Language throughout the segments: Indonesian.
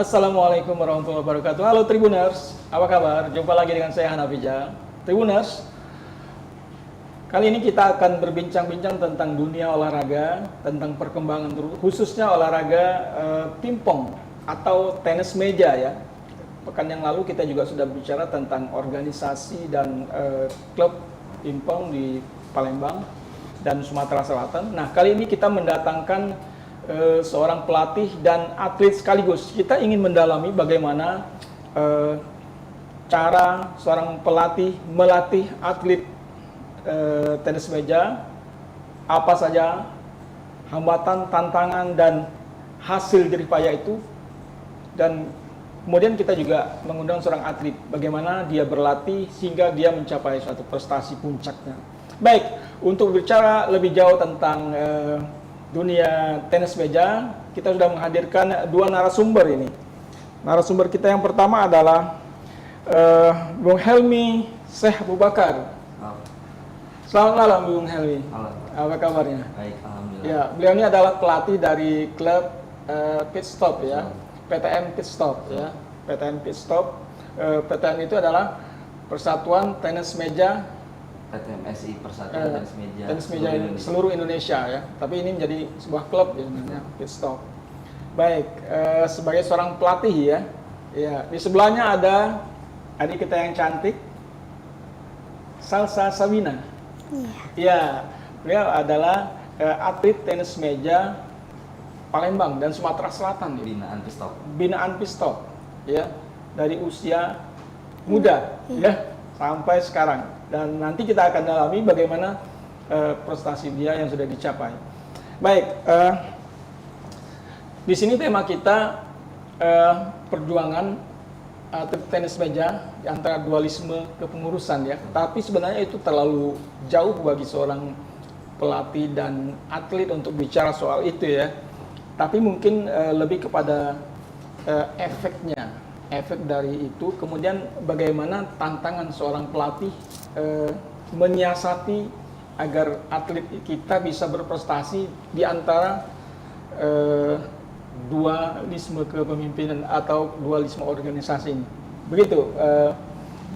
Assalamualaikum warahmatullahi wabarakatuh. Halo Tribuners, apa kabar? Jumpa lagi dengan saya Hanafija. Tribuners, kali ini kita akan berbincang-bincang tentang dunia olahraga, tentang perkembangan khususnya olahraga pingpong atau tenis meja ya. Pekan yang lalu kita juga sudah bicara tentang organisasi dan klub pingpong di Palembang dan Sumatera Selatan. Nah, kali ini kita mendatangkan seorang pelatih dan atlet sekaligus. Kita ingin mendalami bagaimana cara seorang pelatih melatih atlet tenis meja, apa saja hambatan, tantangan, dan hasil jerih payah itu. Dan kemudian kita juga mengundang seorang atlet, bagaimana dia berlatih sehingga dia mencapai suatu prestasi puncaknya. Baik, untuk bicara lebih jauh tentang dunia tenis meja, kita sudah menghadirkan dua narasumber ini. Narasumber kita yang pertama adalah Bung Helmi Syekh Abu Bakar. Selamat malam Bung Helmi. Halo. Apa kabarnya? Baik, alhamdulillah. Ya, beliau ini adalah pelatih dari klub Pit Stop ya, PTN Pit Stop ya. PTN Pit Stop. PTN itu adalah Persatuan Tenis Meja PTMSI, Persatuan Tenis Meja seluruh Indonesia ya. Tapi ini menjadi sebuah klub ya, namanya Pit Stop. Baik, sebagai seorang pelatih ya. Ya, di sebelahnya ada adik kita yang cantik, Salsa Sabina. Iya, beliau adalah atlet tenis meja Palembang dan Sumatera Selatan. Binaan Pit Stop. Binaan Pit Stop, ya, dari usia muda, ya, sampai sekarang. Dan nanti kita akan dalami bagaimana prestasi dia yang sudah dicapai. Baik, di sini tema kita perjuangan atlet tenis meja di antara dualisme kepengurusan ya. Tapi sebenarnya itu terlalu jauh bagi seorang pelatih dan atlet untuk bicara soal itu ya. Tapi mungkin lebih kepada efeknya, efek dari itu. Kemudian bagaimana tantangan seorang pelatih menyiasati agar atlet kita bisa berprestasi di antara dualisme kepemimpinan atau dualisme organisasi ini. Begitu,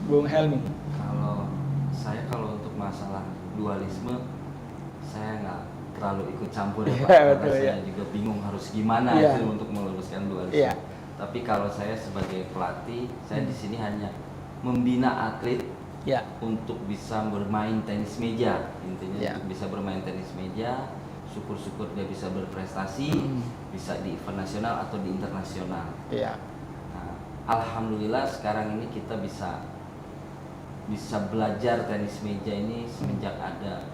Bung Helmi. Kalau untuk masalah dualisme, saya nggak terlalu ikut campur ya Pak. Ya, Karena betul, saya ya. juga bingung harus gimana Ya. itu untuk meluruskan dualisme. Ya. Tapi kalau saya sebagai pelatih, saya di sini hanya membina atlet Ya, untuk bisa bermain tenis meja, intinya Ya. untuk bisa bermain tenis meja, syukur-syukur dia bisa berprestasi, bisa di event nasional atau di internasional. ya, Nah, alhamdulillah sekarang ini kita bisa belajar tenis meja ini semenjak ada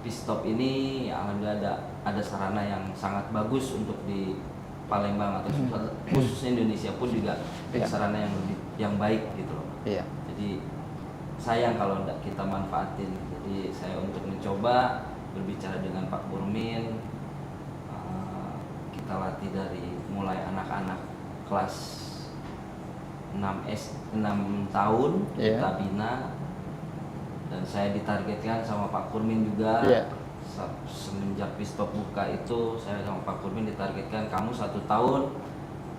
Pit Stop ini. Alhamdulillah ada sarana yang sangat bagus untuk di Palembang atau khususnya Indonesia pun juga Ya. sarana yang baik gitu loh. ya, Jadi sayang kalau tidak kita manfaatin. Jadi saya untuk mencoba berbicara dengan Pak Burmin, kita latih dari mulai anak-anak kelas 6 tahun Yeah. kita bina, dan saya ditargetkan sama Pak Kurmin juga. Yeah. Semenjak Pit Stop buka itu saya sama Pak Kurmin ditargetkan, kamu 1 tahun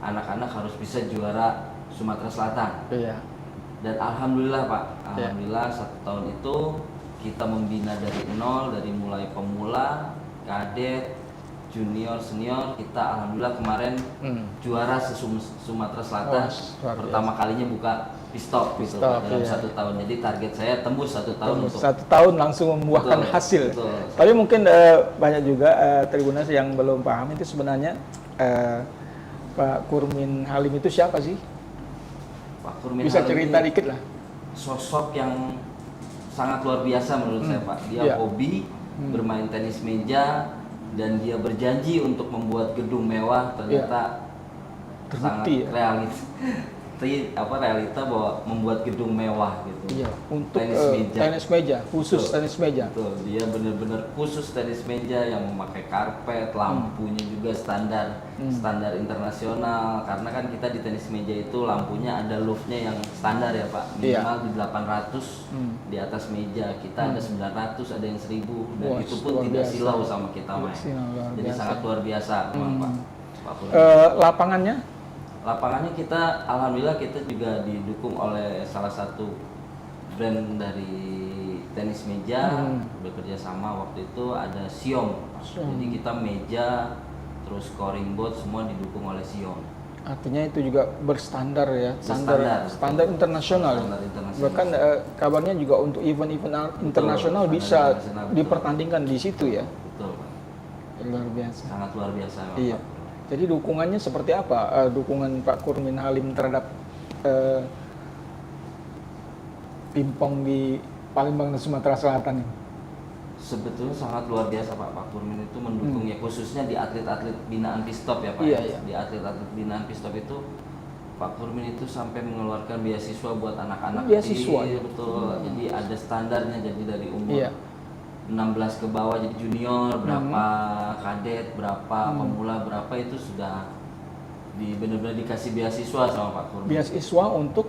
anak-anak harus bisa juara Sumatera Selatan. iya, Dan alhamdulillah Pak, Ya. alhamdulillah 1 tahun itu kita membina dari nol, dari mulai pemula, kadet, junior, senior. Kita alhamdulillah kemarin juara Sumatera Selatan. Wah, luar Pertama kalinya buka Pit Stop Pit gitu, Stop, dalam iya. 1 tahun. Jadi target saya tembus 1 tahun untuk 1 tahun langsung membuahkan Betul, hasil. betul. Tapi mungkin banyak juga Tribunas yang belum paham itu sebenarnya Pak Kurmin Halim itu siapa sih? Pak Kurmin Bisa Halim cerita ini dikit lah. sosok yang sangat luar biasa menurut saya Pak. Dia Iya. hobi bermain tenis meja, dan dia berjanji untuk membuat gedung mewah. Ternyata sangat Terbukti ya. realita bahwa membuat gedung mewah gitu. Iya, untuk tenis meja. khusus Betul. tenis meja. Betul, dia benar-benar khusus tenis meja yang memakai karpet, lampunya juga standar internasional. Karena kan kita di tenis meja itu lampunya ada loftnya yang standar ya Pak, minimal di 800 di atas meja. Kita ada 900, ada yang 1000, dan Wah, itu pun luar tidak biasa. silau sama kita main. Luar Jadi biasa. sangat luar biasa memang Pak. Purwin. Lapangannya Lapangannya kita, alhamdulillah kita juga didukung oleh salah satu brand dari tenis meja, bekerja sama waktu itu ada Xiom. Jadi kita meja, terus scoring board semua didukung oleh Xiom. Artinya itu juga berstandar ya, Berstandar, standar internasional. Standar internasional. Bahkan kabarnya juga untuk event-event internasional standar bisa internasional, betul. dipertandingkan di situ ya. Betul, Pak. Luar biasa. Sangat luar biasa. Iya. Pak. Jadi dukungannya seperti apa? Dukungan Pak Kurmin Halim terhadap pingpong di Palembang dan Sumatera Selatan ini? Sebetulnya sangat luar biasa Pak Kurmin itu mendukung ya, khususnya di atlet-atlet binaan Pistop ya Pak. Iya, iya. Di atlet-atlet binaan Pistop itu Pak Kurmin itu sampai mengeluarkan beasiswa buat anak-anak Beasiswa, kecil, ya? betul. Jadi ada standarnya, jadi dari umur Iya. 16 ke bawah jadi junior berapa, kadet berapa, pemula berapa, itu sudah benar-benar dikasih beasiswa sama Pak Kurmin. Beasiswa untuk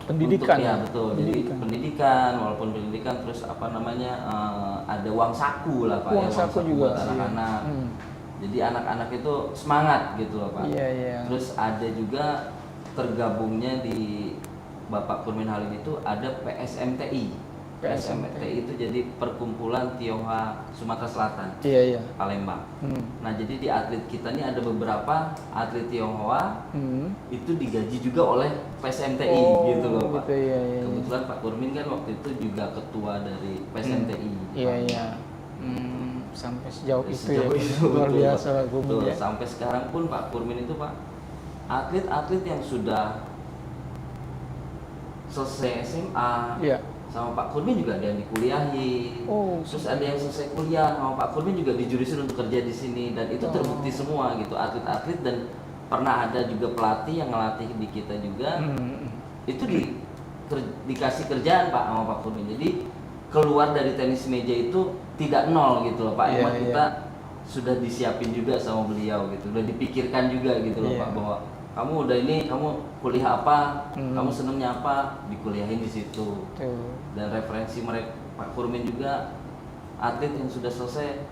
pendidikan. Untuk, ya betul. Jadi pendidikan, walaupun pendidikan terus apa namanya ada uang saku lah Pak, Uang ya, saku juga, buat anak-anak. iya. Jadi anak-anak itu semangat gitu loh Pak. Iya, iya. Terus ada juga tergabungnya di Bapak Kurmin Halim itu ada PSMTI. PSMTI itu jadi Perkumpulan Tionghoa Sumatera Selatan. Iya, iya. Palembang. Nah, jadi di atlet kita ini ada beberapa atlet Tionghoa itu digaji juga oleh PSMTI gitu loh Pak. Gitu, iya, iya. Kebetulan Pak Kurmin kan waktu itu juga ketua dari PSMTI. Iya, iya. Sampai sejauh itu Sejauh ya. itu, Luar betul, biasa Pak. Pak Kurmin Betul. ya. Sampai sekarang pun Pak Kurmin itu Pak, atlet-atlet yang sudah selesai SMA Iya. sama Pak Kurmin juga ada yang dikuliahi. Oh, Terus ada yang selesai kuliah sama Pak Kurmin juga dijurusin untuk kerja di sini, dan itu terbukti semua gitu, atlet-atlet. Dan pernah ada juga pelatih yang ngelatih di kita juga, itu dikasih kerjaan Pak sama Pak Kurmin. Jadi keluar dari tenis meja itu tidak nol gitu loh Pak. Iya, Emang iya. kita sudah disiapin juga sama beliau gitu, udah dipikirkan juga gitu loh Iya. Pak, bahwa kamu udah ini, kamu kuliah apa, kamu senengnya apa, dikuliahin di situ. Tuh. Dan referensi mereka Pak Kurmin juga, atlet yang sudah selesai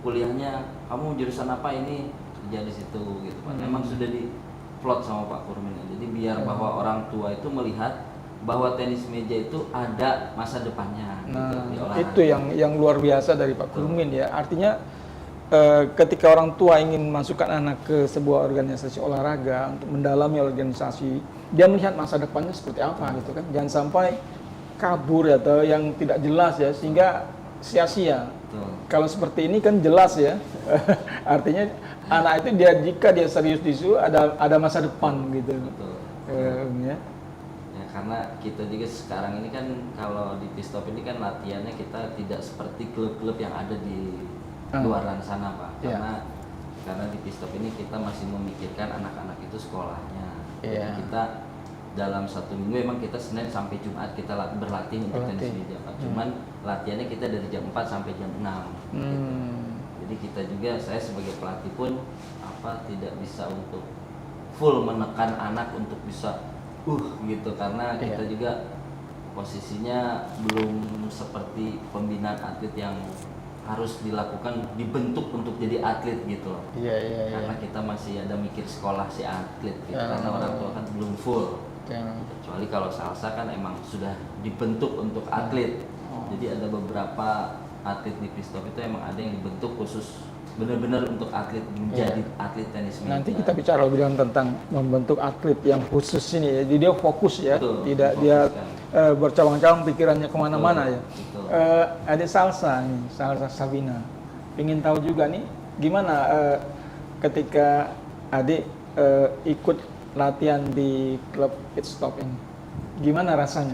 kuliahnya, kamu jurusan apa, ini kerja di situ gitu Pak. Memang sudah diplot sama Pak Kurmin. Jadi biar bahwa orang tua itu melihat bahwa tenis meja itu ada masa depannya gitu, Nah, di olahraga. itu yang luar biasa dari Pak Kurmin ya. Artinya ketika orang tua ingin masukkan anak ke sebuah organisasi olahraga untuk mendalami organisasi, dia melihat masa depannya seperti apa gitu kan. Jangan sampai kabur atau yang tidak jelas ya, sehingga sia-sia. Betul. Kalau seperti ini kan jelas ya. Artinya anak itu jika dia serius di situ ada masa depan gitu. Betul. Ya. Ya, karena kita juga sekarang ini kan kalau di Pistop ini kan latihannya kita tidak seperti klub-klub yang ada di luaran sana Pak. Karena di Pistop ini kita masih memikirkan anak-anak itu sekolahnya. Jadi kita dalam satu minggu emang kita Senin sampai Jumat kita berlatih untuk tenis meja Pak. Cuman latihannya kita dari jam 4 sampai jam 6. Gitu. Jadi kita juga, saya sebagai pelatih pun tidak bisa untuk full menekan anak untuk bisa gitu, karena kita juga posisinya belum seperti pembinaan atlet yang harus dilakukan, dibentuk untuk jadi atlet gitu loh. Iya. Karena kita masih ada mikir sekolah si atlet gitu, karena orang tua kan belum full. Kecuali kalau salsa kan emang sudah dibentuk untuk atlet. Jadi ada beberapa atlet di Pistop itu emang ada yang dibentuk khusus benar-benar untuk atlet, menjadi atlet tenis meja. Nanti kita bicara lebih dalam tentang membentuk atlet yang khusus ini ya. Jadi dia fokus ya, Betul, tidak dia bercabang-cabang pikirannya kemana-mana ya. Betul. Ada Salsa nih, Salsa Sabina. Ingin tahu juga nih, gimana ketika adik ikut latihan di klub Pit Stop ini? Gimana rasanya?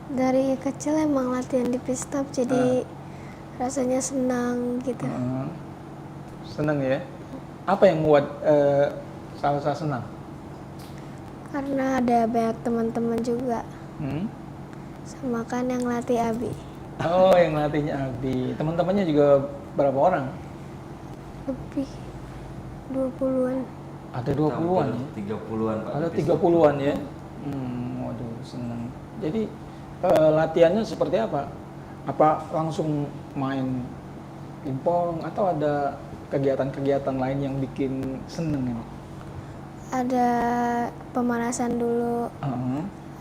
Dari kecil emang latihan di Pit Stop, jadi rasanya senang gitu. Senang ya? Apa yang membuat Salsa senang? Karena ada banyak teman-teman juga. Sama kan yang latih Abi. Oh, yang latihnya Abi. Teman-temannya juga berapa orang? Lebih 20-an. Ada 20-an ya? 30-an Pak. Ada 30-an ya? Waduh, senang. Jadi latihannya seperti apa? Apa langsung main pingpong atau ada kegiatan-kegiatan lain yang bikin seneng ini? ada pemanasan dulu,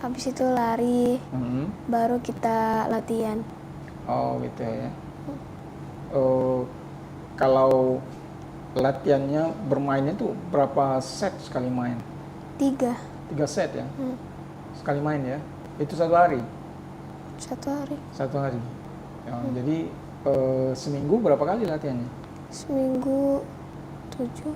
habis itu lari, baru kita latihan. Oh gitu ya. Oh, kalau latihannya bermainnya tuh berapa set sekali main? 3 3 set ya? Sekali main ya? Itu 1 hari? 1 hari. 1 hari. Ya, jadi seminggu berapa kali latihannya? Seminggu 7.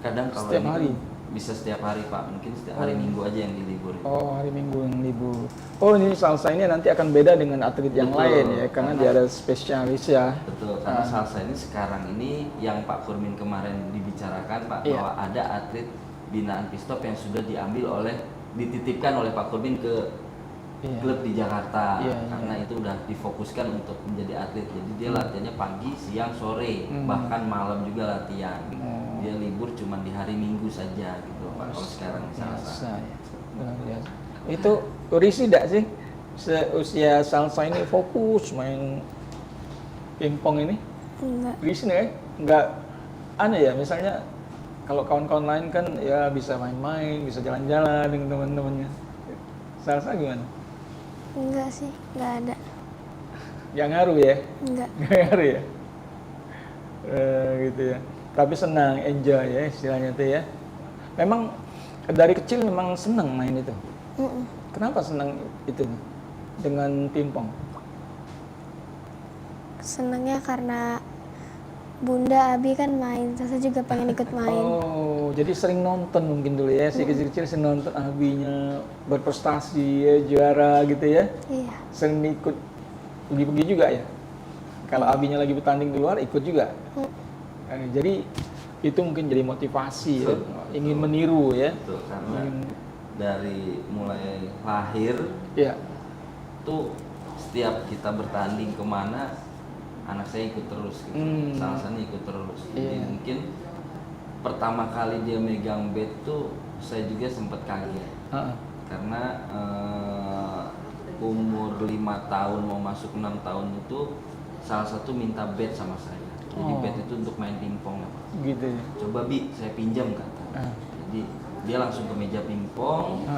Kadang kalau Setiap ini hari? bisa setiap hari Pak, mungkin setiap hari Minggu aja yang dilibur. Oh, hari Minggu yang libur. Oh, ini salsa ini nanti akan beda dengan atlet yang Betul, lain ya, karena dia ada spesialis ya. Betul, karena salsa ini sekarang ini yang Pak Kurmin kemarin dibicarakan Pak, Iya. bahwa ada atlet binaan Pistop yang sudah dititipkan oleh Pak Kurmin ke Iya. klub di Jakarta, Iya, karena iya. itu udah difokuskan untuk menjadi atlet. Jadi dia latihannya pagi, siang, sore, bahkan malam juga latihan. Oh. Dia libur cuma di hari Minggu saja gitu Pak. Kalau sekarang di Biasa salsa. ya. Luar biasa. Itu risih tidak sih seusia salsa ini fokus main pingpong ini? Enggak. Risih nggak ya? Nggak aneh ya, misalnya kalau kawan-kawan lain kan ya bisa main-main, bisa jalan-jalan dengan teman-temannya. Salsa gimana? Enggak sih, enggak ada. Nggak ngaruh ya? Enggak. Nggak ngaruh ya? Gitu ya. Tapi senang, enjoy ya istilahnya tuh ya. Memang dari kecil memang senang main itu. Kenapa senang itu dengan pingpong? Senangnya karena Bunda Abi kan main, saya juga pengen ikut main. Oh, jadi sering nonton mungkin dulu ya, si kecil-kecil sering nonton abinya berprestasi ya, juara gitu ya. Iya. Sering ikut pergi-pergi juga ya. Kalau abinya lagi bertanding di luar ikut juga. Jadi itu mungkin jadi motivasi ya, ingin meniru ya. Betul, karena dari mulai lahir Ya. tuh setiap kita bertanding kemana, anak saya ikut terus gitu. Salsanya ikut terus. Jadi Iya. mungkin pertama kali dia megang bat tuh saya juga sempat kaget. Karena umur 5 tahun mau masuk 6 tahun itu salah satu minta bat sama saya. Jadi bat itu untuk main pingpong ya Pak. Gitu ya. Coba Bi, saya pinjam kata. Jadi dia langsung ke meja pingpong.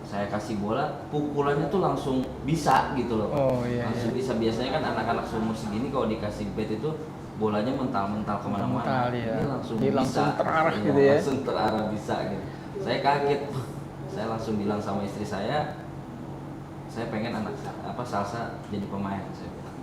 Saya kasih bola, pukulannya tuh langsung bisa gitu loh. Oh, iya, Langsung bisa. Biasanya kan anak-anak seumur segini kalau dikasih bat itu bolanya mental-mental kemana-mana. Mental, iya. Dia langsung Dia bisa. langsung terarah Iya, gitu ya. Langsung terarah bisa gitu. Saya kaget. Saya langsung bilang sama istri saya pengen anak salsa jadi pemain. Saya bilang.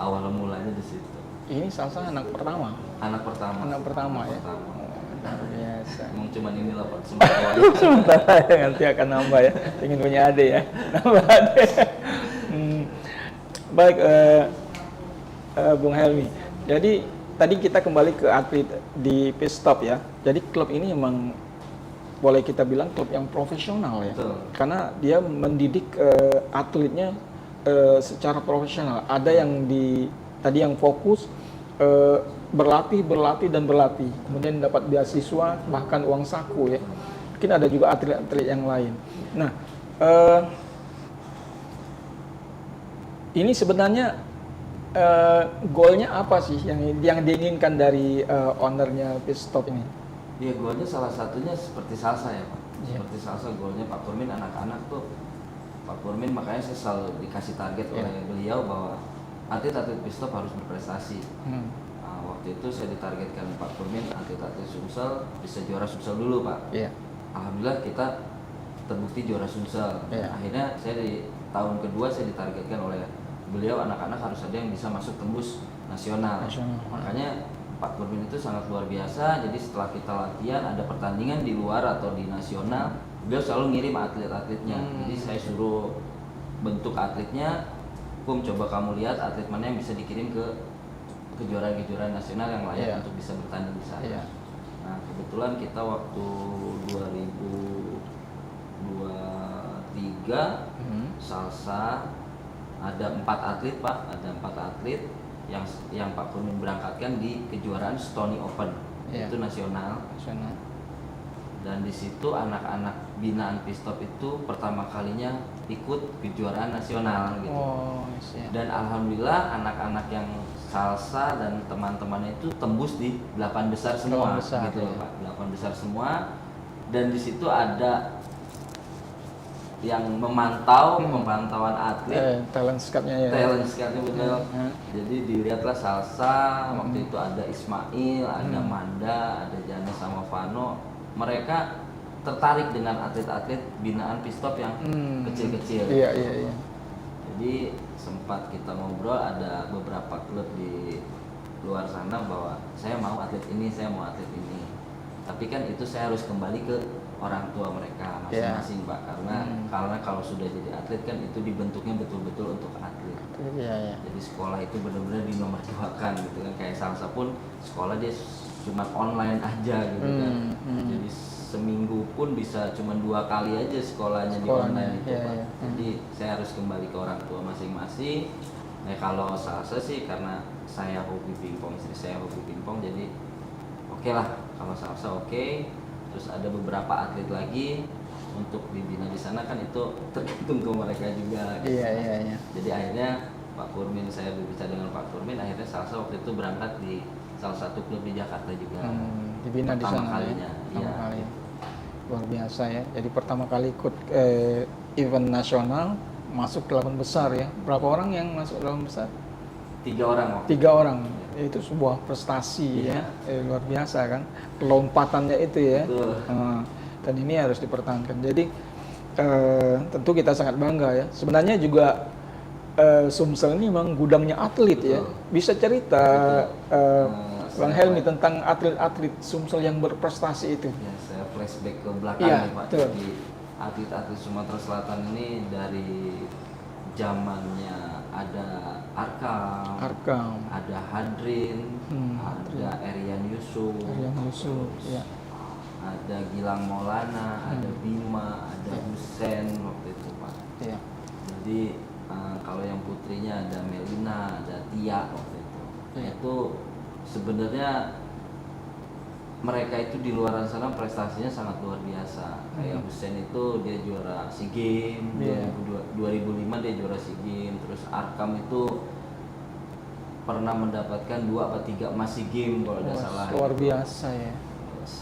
Awal mulanya di situ. Ini salsa anak pertama. Anak pertama. Anak pertama ya. Pertama. Luar biasa. Emang cuman inilah Pak sementara. Sementara nanti akan nambah ya. Ingin punya adik ya. Nambah adik. Baik, Bung Helmi. Jadi tadi kita kembali ke atlet di Pistop ya. Jadi klub ini memang boleh kita bilang klub yang profesional ya. Betul. Karena dia mendidik atletnya secara profesional. Ada yang tadi yang fokus berlatih, kemudian dapat beasiswa, bahkan uang saku ya. Mungkin ada juga atlet-atlet yang lain. Nah, ini sebenarnya goalnya apa sih yang diinginkan dari ownernya Pistop ini? Dia golnya salah satunya seperti salsa ya Pak. Iya. Seperti salsa golnya Pak Kurmin anak-anak tuh. Pak Kurmin makanya saya selalu dikasih target Iya. oleh beliau bahwa atlet-atlet Pistop harus berprestasi. Hmm. Waktu itu saya ditargetkan Pak Kurmin atlet-atlet Sumsel bisa juara Sumsel dulu Pak. Iya. Alhamdulillah kita terbukti juara Sumsel. Iya. Akhirnya saya di tahun kedua saya ditargetkan oleh beliau anak-anak harus ada yang bisa masuk tembus nasional. Makanya Pak Kurmin itu sangat luar biasa. Jadi setelah kita latihan ada pertandingan di luar atau di nasional, beliau selalu ngirim atlet-atletnya. Jadi saya suruh bentuk atletnya, coba kamu lihat atlet mana yang bisa dikirim ke kejuaraan-kejuaraan nasional yang layak Iya. untuk bisa bertanding di sana. Iya. Nah kebetulan kita waktu 2023 salsa ada 4 atlet Pak, ada 4 atlet yang Pak Kurmin berangkatkan di kejuaraan Stony Open. Iya. Itu nasional. Nasional. Dan di situ anak-anak binaan Pistop itu pertama kalinya ikut kejuaraan nasional gitu. Oh, iya. Dan alhamdulillah anak-anak yang salsa dan teman-temannya itu tembus di 8 besar semua 8 besar, gitu ya. Pak. 8 besar semua, dan di situ ada yang memantau pemantauan atlet, Talent scout-nya ya. talent scout-nya betul. Hmm. Jadi dilihatlah salsa, waktu itu ada Ismail, ada Manda, ada Jana sama Vano. Mereka tertarik dengan atlet-atlet binaan Pistop yang kecil-kecil. Iya. Jadi sempat kita ngobrol, ada beberapa klub di luar sana bahwa saya mau atlet ini, saya mau atlet ini. Tapi kan itu saya harus kembali ke orang tua mereka masing-masing Pak, karena kalau sudah jadi atlet kan itu dibentuknya betul-betul untuk atlet. Iya. Jadi sekolah itu benar-benar dinomorduakan gitu kan, kayak salsa pun sekolah dia cuma online aja gitu kan. Jadi seminggu pun bisa cuma 2 kali aja sekolahnya di online itu Pak. Iya. Jadi saya harus kembali ke orang tua masing-masing. Nah kalau salsa sih karena saya hobi pingpong, istri saya hobi pingpong, jadi oke lah kalau salsa oke. Terus ada beberapa atlet lagi untuk dibina di sana kan itu tergantung ke mereka juga. Gitu. Iya. Jadi akhirnya Pak Kurmin, saya berbicara dengan Pak Kurmin, akhirnya salsa waktu itu berangkat di salah satu klub di Jakarta juga. Dibina di sana kalinya, ya. Pertama iya. kali. Luar biasa ya. Jadi pertama kali ikut event nasional, masuk ke 8 besar ya. Berapa orang yang masuk 8 besar? 3 orang waktu 3 orang. Itu sebuah prestasi ya. Luar biasa kan. Lompatannya itu ya. Betul. Dan ini harus dipertahankan. Jadi tentu kita sangat bangga ya. Sebenarnya juga Sumsel ini memang gudangnya atlet ya. Bisa cerita Bang Helmi tentang atlet-atlet Sumsel yang berprestasi itu. Ya, saya flashback ke belakang Iya, nih Pak. betul. Jadi atlet-atlet Sumatera Selatan ini dari zamannya ada Arkam, ada Hadrin, ada Erian Yusuf, Ya. ada Gilang Maulana, ada Bima, ada Husen waktu itu Pak. Iya. Jadi kalau yang putrinya ada Melina, ada Tia waktu itu. Iya. Itu sebenarnya mereka itu di luar sana prestasinya sangat luar biasa. Kayak Husen itu dia juara SEA Games, 2005 dia juara SEA Games. Terus Arkam itu pernah mendapatkan 2 atau 3 emas SEA Games kalau tidak salah. Luar biasa ya. Terus,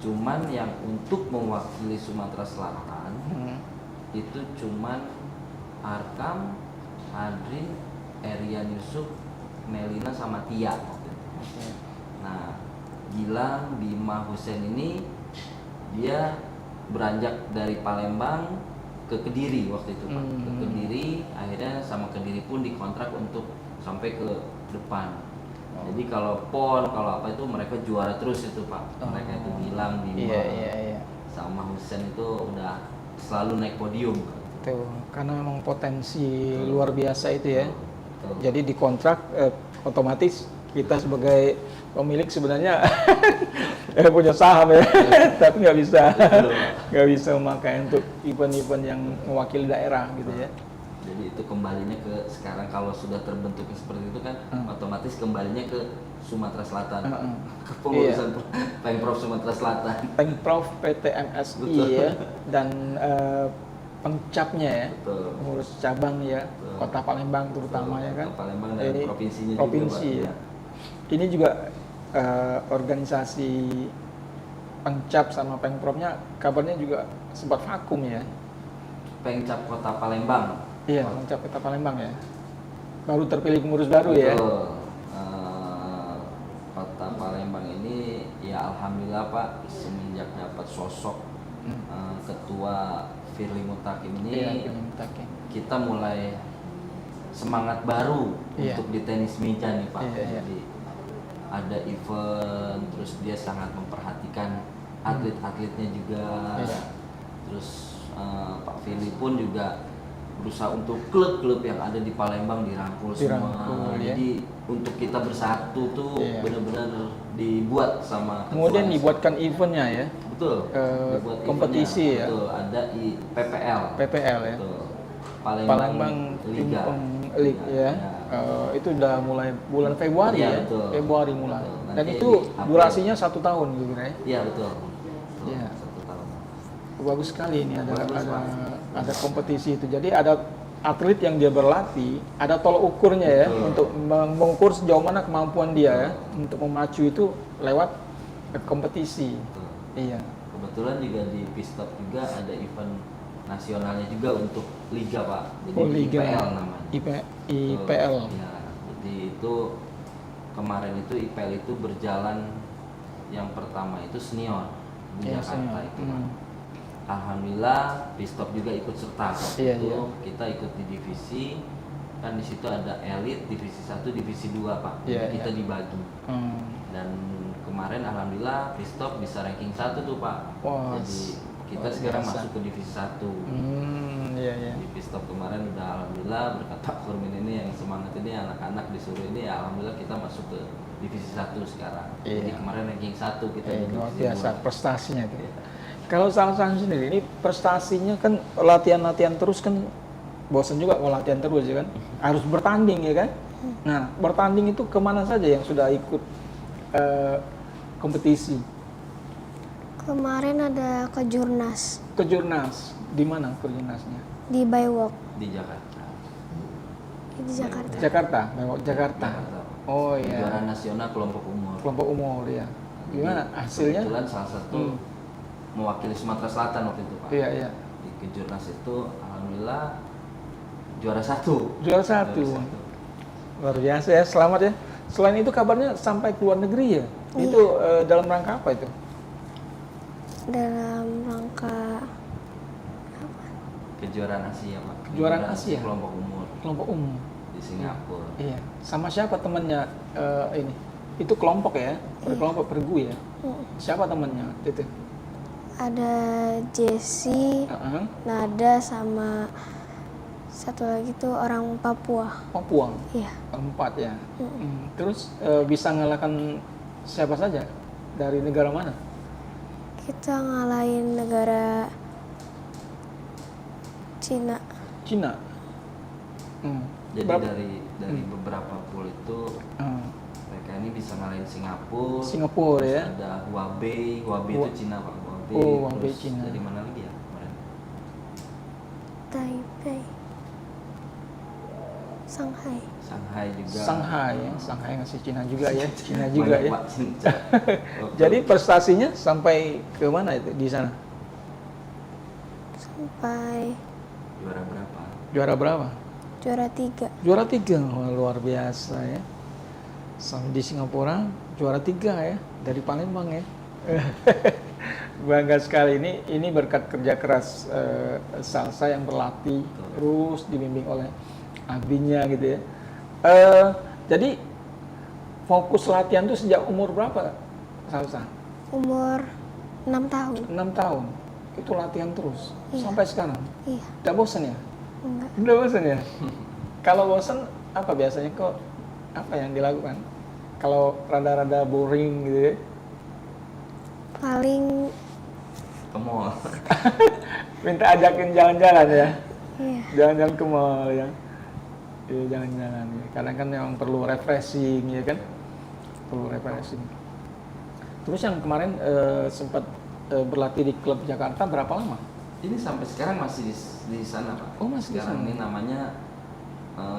cuman yang untuk mewakili Sumatera Selatan itu cuman Arkam, Adrin, Erian Yusuf, Melina sama Tia. Nah, Gilang, Bima, Husen ini dia beranjak dari Palembang ke Kediri waktu itu Pak. Ke Kediri, akhirnya sama Kediri pun dikontrak untuk sampai ke depan. Jadi kalau PON, kalau apa itu mereka juara terus itu Pak. Mereka itu Gilang, Bima, sama Husen itu udah selalu naik podium. Tuh, karena memang potensi luar biasa itu ya. Betul. Jadi dikontrak otomatis kita sebagai pemilik sebenarnya punya saham ya, tapi nggak bisa memakai untuk event-event yang mewakili daerah gitu ya. Jadi itu kembalinya ke sekarang kalau sudah terbentuknya seperti itu kan otomatis kembalinya ke Sumatera Selatan, ke pengurusan Pemprov Sumatera Selatan. Pemprov PT MSI ya, dan pengcapnya ya, Betul. pengurus cabang ya, Betul. Kota Palembang terutama ya kan. Kota Palembang dan Ini provinsinya provinsi juga, Pak. ya. Ini juga organisasi Pengcap sama Pengprovnya kabarnya juga sempat vakum ya. Pengcap Kota Palembang. Iya, Pengcap Kota Palembang ya. Baru terpilih pengurus baru ya. Betul. Kota Palembang ini ya alhamdulillah Pak, semenjak dapat sosok ketua Firly Mutakin ini, Iya, Mutakin. kita mulai semangat baru untuk di tenis meja nih Pak. Iya. Jadi ada event, terus dia sangat memperhatikan atlet-atletnya juga. Terus Pak Firly pun juga berusaha untuk klub-klub yang ada di Palembang dirangkul semua. ya. Jadi untuk kita bersatu tuh benar-benar dibuat sama ketua. Kemudian dibuatkan eventnya ya. Betul. Dibuat kompetisi eventnya. ya. Betul. Ada PPL. PPL ya. Betul. Palembang Liga. Pingpong League ya. Itu udah mulai bulan Februari Iya, ya. betul. Februari mulai. Betul. Dan Nanti itu April. durasinya 1 tahun gitu ya. Iya betul. Iya. 1 Bagus sekali ini Bagus, Pak. ada kompetisi itu. Jadi ada atlet yang dia berlatih, ada tolok ukurnya ya Betul. untuk mengukur sejauh mana kemampuan dia ya untuk memacu itu lewat kompetisi. Betul. Iya. Kebetulan juga di Pistop juga ada event nasionalnya juga untuk liga, Pak. Jadi Oh, liga. IPL namanya. IPL. Ya, jadi itu kemarin itu IPL itu berjalan, yang pertama itu senior di Iya, Jakarta senior. itu. Pak. Alhamdulillah Pistop juga ikut serta. Waktu Iya, itu iya. kita ikut di divisi, kan di situ ada elit, divisi 1, divisi 2, Pak. Iya, Jadi kita iya. dibagi. Hmm. Dan kemarin alhamdulillah Pistop bisa ranking 1 tuh, Pak. Wah, Jadi kita luar sekarang biasa. masuk ke divisi 1. Iya, iya. Di Pistop kemarin udah alhamdulillah berkat Pak Kurmin ini yang semangat ini, anak-anak disuruh ini, ya alhamdulillah kita masuk ke divisi 1 sekarang. Jadi Iya. kemarin ranking 1 kita di Luar divisi biasa 2. prestasinya itu. Kalau Salsa sendiri ini prestasinya kan latihan-latihan terus kan bosan juga kalau latihan terus ya kan. Harus bertanding ya kan. Nah bertanding itu kemana saja yang sudah ikut kompetisi? Kemarin ada ke Jurnas Ke Jurnas, di mana ke Jurnasnya? di Baywalk Di Jakarta. di Jakarta. Jakarta, Mewak Jakarta. Jakarta. Oh Juara iya. nasional kelompok umur. Kelompok umur ya. Gimana Jadi, hasilnya? Kebetulan salah satu mewakili Sumatera Selatan waktu itu, Pak. Iya iya. Di Kejurnas itu alhamdulillah juara 1. Juara satu. Luar biasa ya, selamat ya. Selain itu kabarnya sampai ke luar negeri ya. Iya. Itu dalam rangka apa itu? Dalam rangka Kejuaraan Asia, Pak. Kejuaraan Asia? Kelompok umur Kelompok umum. di Singapura. Iya. Sama siapa temannya ini? Itu kelompok ya, berkelompok pergu ya. Siapa temannya itu? ada Jesse, Heeh. Nada sama satu lagi tuh orang Papua. Papua. Iya. 4 ya. Terus bisa ngalahkan siapa saja dari negara mana? Kita ngalahin negara Cina. Cina. Jadi Berapa? dari beberapa pool itu mereka ini bisa ngalahin Singapura. Singapura ya. Terus ada Huawei itu Cina, Pak. Huawei. Oh, Huawei Terus Cina. dari mana lagi ya kemarin? Taipei. Shanghai. Shanghai juga. Shanghai ya. Shanghai ngasih Cina juga ya. Cina juga Banyak, ya. Pak, Cina. Jadi prestasinya sampai ke mana itu di sana? Sampai Juara berapa? Juara berapa? juara 3. Juara 3. Wah, luar biasa ya. Sampai di Singapura juara 3 ya dari Palembang ya. Bangga sekali ini berkat kerja keras Salsa yang berlatih terus dibimbing oleh abinya gitu ya. Jadi fokus latihan tuh sejak umur berapa Salsa? Umur 6 tahun. 6 tahun. Itu latihan terus Iya. sampai sekarang. Iya. Tidak bosan ya? Enggak. Udah bosan ya? Kalau bosan apa biasanya kok apa yang dilakukan? Kalau rada-rada boring gitu ya? Paling Ke mall. Minta ajakin jalan-jalan ya? iya. Jalan-jalan ke mall ya? Iya jalan-jalan ya. Kadang kan memang perlu refreshing ya kan? Perlu refreshing. Terus yang kemarin sempat berlatih di klub Jakarta berapa lama? Ini sampai sekarang masih di sana, Pak. Oh, masih di sekarang sana. ini namanya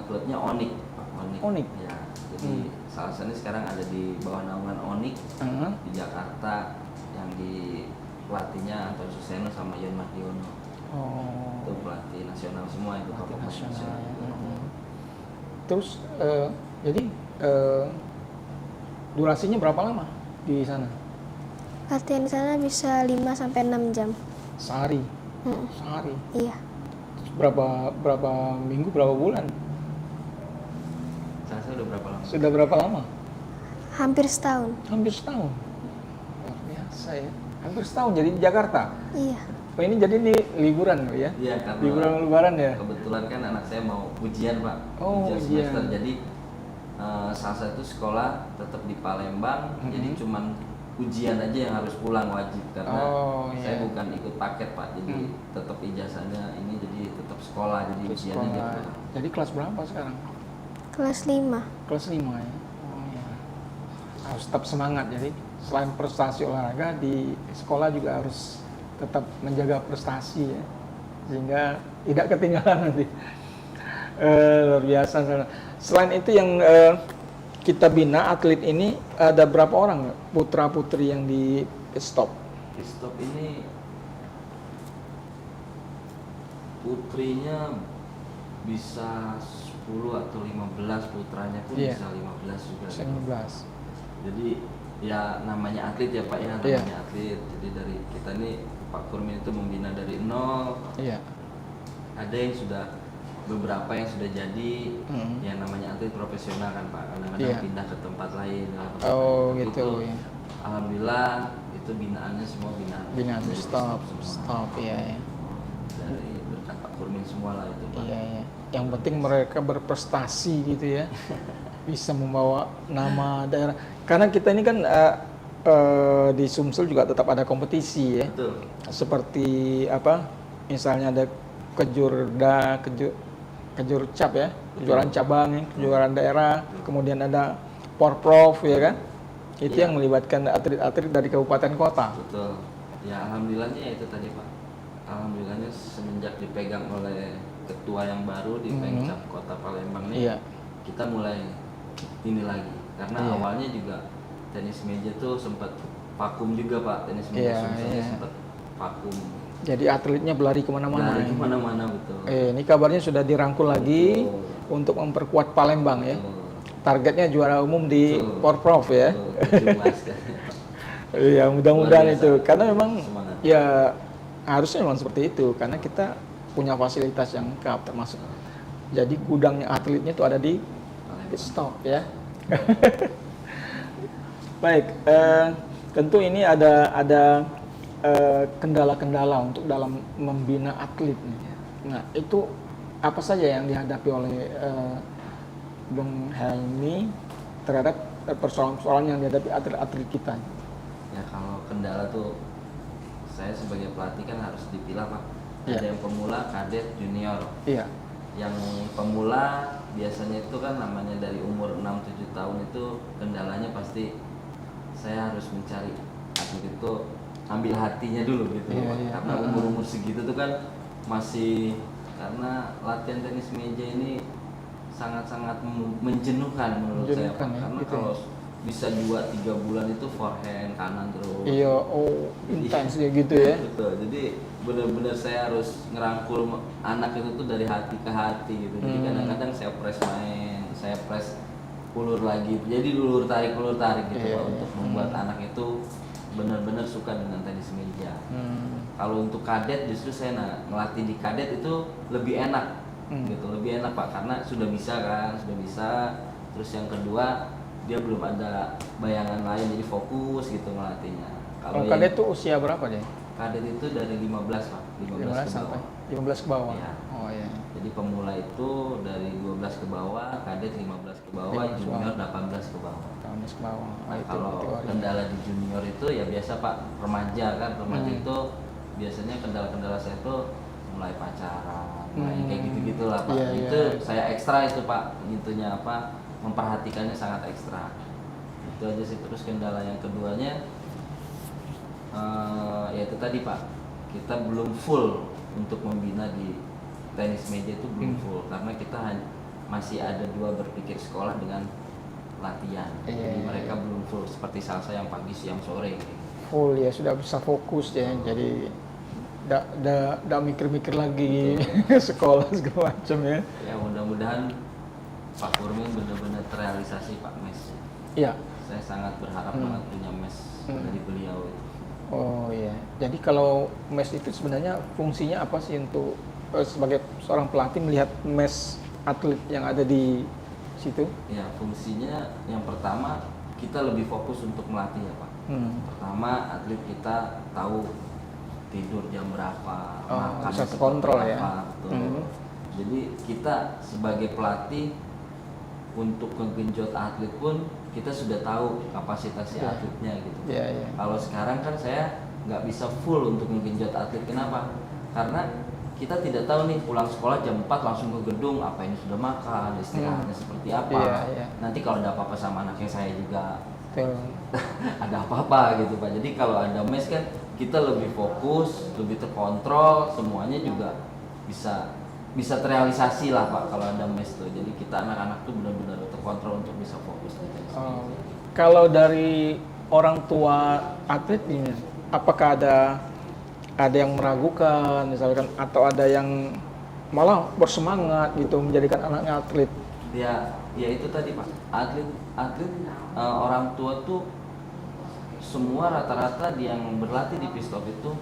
klubnya Onyx, Pak. Onyx. Ya. Jadi salah satunya sekarang ada di bawah naungan Onyx di Jakarta, yang di pelatihnya Anton Suseno sama Yon Mardiono. Oh, Itu pelatih nasional semua itu, pelatih pemain nasional. nasional. Terus jadi durasinya berapa lama di sana? Latihan di sana bisa 5 sampai 6 jam. Sehari. Mm. Sehari. Iya. Terus berapa minggu, berapa bulan? Saya udah berapa lama? Sudah berapa lama? Hampir setahun. Hampir setahun. Luar biasa ya. Hampir setahun jadi di Jakarta. Iya. Oh ini jadi ini liburan ya? Iya, karena Liburan lebaran ya? kebetulan kan anak saya mau ujian, Pak. Oh, ujian ujian. semester. Jadi salah satu sekolah tetap di Palembang, jadi cuman ujian aja yang harus pulang wajib karena saya iya. bukan ikut paket, Pak. Jadi tetap ijazahnya ini jadi tetap sekolah, jadi Ke ujiannya dia sekolah. pulang. Jadi kelas berapa sekarang? Kelas 5. Kelas 5 ya? Oh iya. Harus tetap semangat jadi selain prestasi olahraga di sekolah juga harus tetap menjaga prestasi ya, sehingga tidak ketinggalan nanti. Luar biasa. Selain itu yang kita bina atlet ini ada berapa orang putra putri yang di stop? Di stop ini putrinya bisa 10 atau 15, putranya pun Iya. bisa 15 juga. 19. Jadi ya namanya atlet ya Pak ya, Iya. namanya atlet. Jadi dari kita nih Pak Kurmin itu membina dari nol. Iya. Ada yang sudah, beberapa yang sudah jadi, Hmm. yang namanya atlet profesional kan Pak. Kadang-kadang Iya. pindah ke tempat lain. Oh Tapi gitu itu, ya. alhamdulillah itu binaannya semua binaan. Binaan dari stop, semua. stop ya. Dari berkat Pak Kurmin semua lah itu Pak. Iya, iya. Yang penting mereka berprestasi gitu ya, bisa membawa nama daerah. Karena kita ini kan di Sumsel juga tetap ada kompetisi ya. Betul. Seperti apa? Misalnya ada kejurda, kejurcap ya, kejuaraan cabang, ya, kejuaraan daerah. Kemudian ada porprov ya kan. Itu Iya. yang melibatkan atlet-atlet dari kabupaten kota. Betul. Ya alhamdulillahnya ya itu tadi Pak. Alhamdulillahnya semenjak dipegang oleh ketua yang baru di Pemkab Kota Palembang nih, Iya. kita mulai ini lagi. Karena Iya. awalnya juga tenis meja tuh sempat vakum juga Pak. Tenis meja Iya, Sumsel iya. sempat vakum. Jadi atletnya berlari kemana-mana. Lari ya. kemana-mana betul. Ini kabarnya sudah dirangkul lagi Betul. untuk memperkuat Palembang ya. Betul. Targetnya juara umum di Betul. Porprov ya. Betul, Mas. Iya, mudah-mudahan Luar biasa. itu. Karena memang Semangat. ya harusnya memang seperti itu karena kita punya fasilitas yang lengkap termasuk. Jadi gudangnya atletnya itu ada di Palembang. stop ya. Baik, tentu ini ada kendala-kendala untuk dalam membina atlet nih ya. Nah, itu apa saja yang dihadapi oleh Bung Helmi terhadap persoalan-persoalan yang dihadapi atlet-atlet kita? Ya kalau kendala tuh saya sebagai pelatih kan harus dipilah Pak. Iya. Ada yang pemula, kadet, junior. Iya, Yang pemula biasanya itu kan namanya dari umur 6-7 tahun itu kendalanya pasti saya harus mencari atlet itu ambil hatinya dulu gitu. Iya, Pak. iya. Karena umur-umur segitu tuh kan masih, karena latihan tenis meja ini sangat-sangat menjenuhkan menurut saya Menjenuhkan Pak. ya, Karena gitu kalau bisa 2-3 bulan itu forehand kanan terus. iya, oh intens ya gitu ya. Betul. Jadi benar-benar saya harus ngerangkul anak itu tuh dari hati ke hati gitu. Jadi kadang-kadang saya press main, saya press ulur lagi. Jadi ulur tarik gitu Iya, Pak, iya. untuk membuat anak itu benar-benar suka dengan tenis meja. Kalau untuk kadet justru saya ngelatih di kadet itu lebih enak gitu, lebih enak Pak karena sudah bisa kan, sudah bisa. Terus yang kedua dia belum ada bayangan lain jadi fokus gitu ngelatihnya. Kalau yang kadet itu usia berapa deh? kadet itu dari 15 Pak, 15 ke sampai bawah. 15 ke bawah. Iya. Oh iya. Jadi pemula itu dari 12 ke bawah, kadet 15 ke bawah, 15 ke junior bawah. 18 ke bawah. 15 ke bawah. Nah, itu kalau kategori. kendala di junior itu ya biasa Pak, remaja kan, remaja Hmm. itu biasanya kendala-kendala saya itu mulai pacaran, mulai kayak gitu-gitu lah Pak. Iya, Itu iya. saya ekstra itu Pak, itunya apa, memperhatikannya sangat ekstra. Itu aja sih. Terus kendala yang keduanya ya itu tadi Pak, kita belum full untuk membina di tenis meja itu belum full karena kita masih ada 2 berpikir sekolah dengan latihan. Iya, Jadi iya, mereka belum full seperti salsa yang pagi siang sore gitu. Full ya sudah bisa fokus ya. Jadi tidak mikir-mikir lagi sekolah segala macam ya. Ya mudah-mudahan Pak Kurmin benar-benar terrealisasi Pak mes. Iya. Saya sangat berharap banget punya mes dari beliau itu. Oh iya. Jadi kalau mes itu sebenarnya fungsinya apa sih untuk sebagai seorang pelatih melihat mes atlet yang ada di situ? Ya fungsinya yang pertama kita lebih fokus untuk melatih ya Pak. Pertama atlet kita tahu tidur jam berapa, Oh, makan bisa seperti terkontrol ya. apa, betul. Jadi kita sebagai pelatih untuk ngegenjot atlet pun kita sudah tahu kapasitas si Iya. atletnya gitu. Iya, iya. Kalau sekarang kan saya nggak bisa full untuk ngegenjot atlet. Kenapa? Karena kita tidak tahu nih pulang sekolah jam 4 langsung ke gedung, apa ini sudah makan, istirahatnya seperti apa. Iya, iya. Nanti kalau ada apa-apa sama anaknya saya juga Betul. ada apa-apa gitu Pak. Jadi kalau ada mes kan kita lebih fokus, lebih terkontrol, semuanya juga bisa terrealisasi lah Pak kalau ada mes tuh. Jadi kita anak-anak tuh benar-benar terkontrol untuk bisa fokus di tenis meja. Kalau dari orang tua atlet ini, apakah ada yang meragukan misalkan, atau ada yang malah bersemangat gitu menjadikan anaknya atlet? Ya itu tadi Pak, atlet orang tua tuh semua rata-rata yang berlatih di pistol itu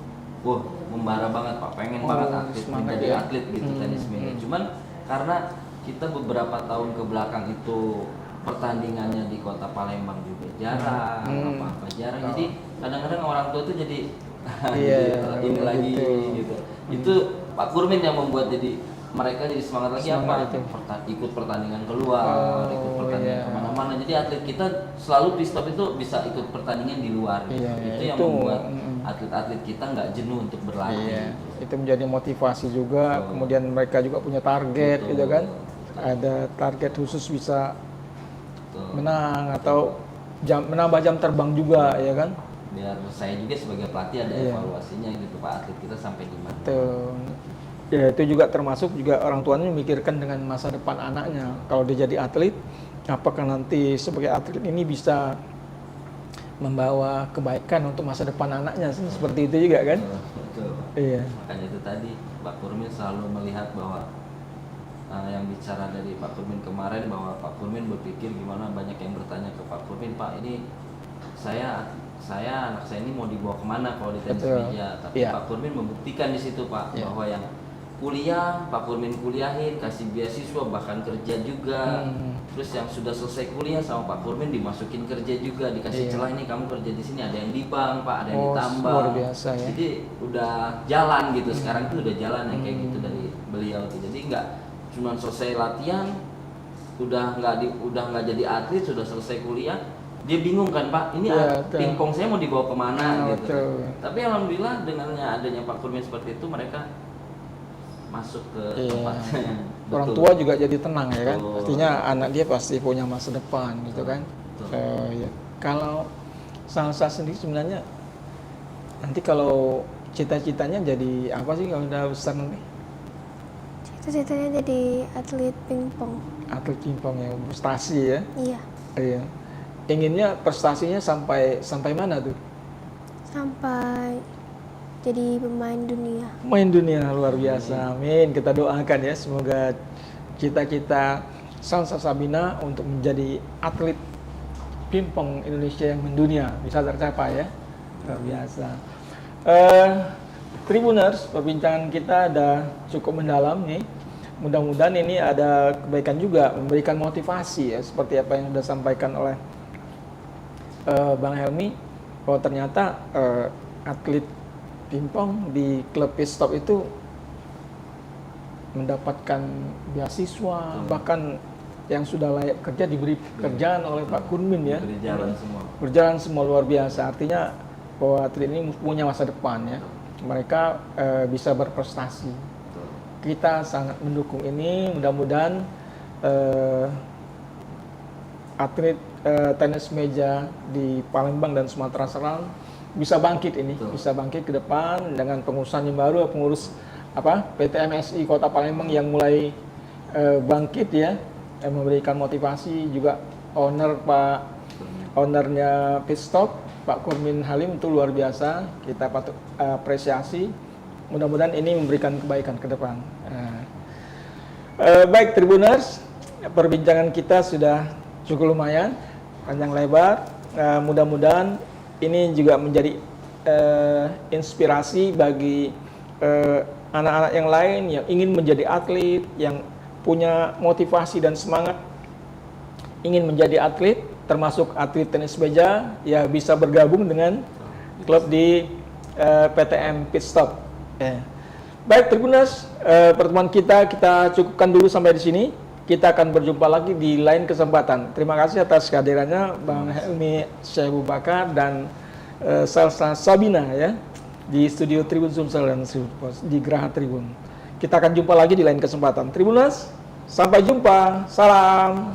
membara banget Pak, pengen banget atlet, menjadi atlet gitu tenis meja. Cuman karena kita beberapa tahun ke belakang itu pertandingannya di kota Palembang juga jarang, apa-apa jarang. Jadi kadang-kadang orang tua tuh jadi ini lagi gitu. Itu Pak Kurmin yang membuat jadi mereka jadi semangat lagi ikut pertandingan keluar, ikut pertandingan kemana-mana. Jadi atlet kita selalu pistol itu bisa ikut pertandingan di luar. Itu yang membuat atlet-atlet kita nggak jenuh untuk berlatih. Itu menjadi motivasi juga. Kemudian mereka juga punya target, gitu kan? Ada target khusus bisa menang atau menambah jam terbang juga, ya kan? Biar saya juga sebagai pelatih ada evaluasinya gitu Pak, atlet kita sampai di mana. Ya, itu juga termasuk juga orang tuanya memikirkan dengan masa depan anaknya. Kalau dia jadi atlet, apakah nanti sebagai atlet ini bisa membawa kebaikan untuk masa depan anaknya, seperti itu juga kan? Betul. Iya. Makanya itu tadi Pak Kurmin selalu melihat bahwa yang bicara dari Pak Kurmin kemarin, bahwa Pak Kurmin berpikir gimana, banyak yang bertanya ke Pak Kurmin, Pak ini anak saya ini mau dibawa kemana kalau di tenis meja, tapi Pak Kurmin membuktikan di situ Pak bahwa yang kuliah Pak Kurmin kuliahin, kasih beasiswa, bahkan kerja juga. Terus yang sudah selesai kuliah sama Pak Kurmin dimasukin kerja juga, dikasih celah, ini kamu kerja di sini, ada yang di bank Pak, ada yang di tambang. Luar biasa, ya. Jadi udah jalan gitu, sekarang tuh udah jalan yang kayak gitu dari beliau tuh. Jadi nggak cuma selesai latihan udah nggak jadi atlet, sudah selesai kuliah dia bingung kan Pak, ini pingpong saya mau dibawa kemana gitu. Tapi alhamdulillah dengannya adanya Pak Kurmin seperti itu, mereka masuk ke tempatnya. Orang tua juga jadi tenang, ya kan? Artinya anak dia pasti punya masa depan gitu kan. Kalau Salsa sendiri sebenarnya nanti kalau cita-citanya jadi apa sih kalau udah besar nanti? Cita-citanya jadi atlet pingpong. Atlet pingpong yang prestasi ya? Iya. Inginnya prestasinya sampai mana tuh? Sampai jadi pemain dunia. Pemain dunia, luar biasa. Amin. Kita doakan ya, semoga cita-cita Salsa Sabina untuk menjadi atlet pingpong Indonesia yang mendunia bisa tercapai ya. Luar biasa. Tribuners, perbincangan kita ada cukup mendalam nih. Mudah-mudahan ini ada kebaikan juga, memberikan motivasi ya, seperti apa yang sudah disampaikan oleh Bang Helmi, bahwa ternyata atlet pingpong di klub Pitstop itu mendapatkan beasiswa, bahkan yang sudah layak kerja diberi pekerjaan oleh Pak Kurmin ya. Berjalan semua luar biasa. Artinya bahwa atlet ini punya masa depan ya. Mereka bisa berprestasi. Kita sangat mendukung ini. Mudah-mudahan atlet tenis meja di Palembang dan Sumatera Selatan bisa bangkit ini, bisa bangkit ke depan dengan pengurusan yang baru, pengurus PT MSI Kota Palembang yang mulai bangkit ya, yang memberikan motivasi juga ownernya Pitstop Pak Kurmin Halim itu luar biasa, kita patut apresiasi. Mudah-mudahan ini memberikan kebaikan ke depan. Baik Tribuners, perbincangan kita sudah cukup lumayan, panjang lebar. Mudah-mudahan ini juga menjadi inspirasi bagi anak-anak yang lain yang ingin menjadi atlet, yang punya motivasi dan semangat ingin menjadi atlet, termasuk atlet tenis meja, ya bisa bergabung dengan klub di PTM Pitstop. Baik Tribuners, pertemuan kita cukupkan dulu sampai di sini. Kita akan berjumpa lagi di lain kesempatan. Terima kasih atas kehadirannya Bang Helmi Syekh Bakar dan Salsa Sabina ya di studio Tribun Sumsel dan di Geraha Tribun. Kita akan jumpa lagi di lain kesempatan. Tribuners, sampai jumpa. Salam.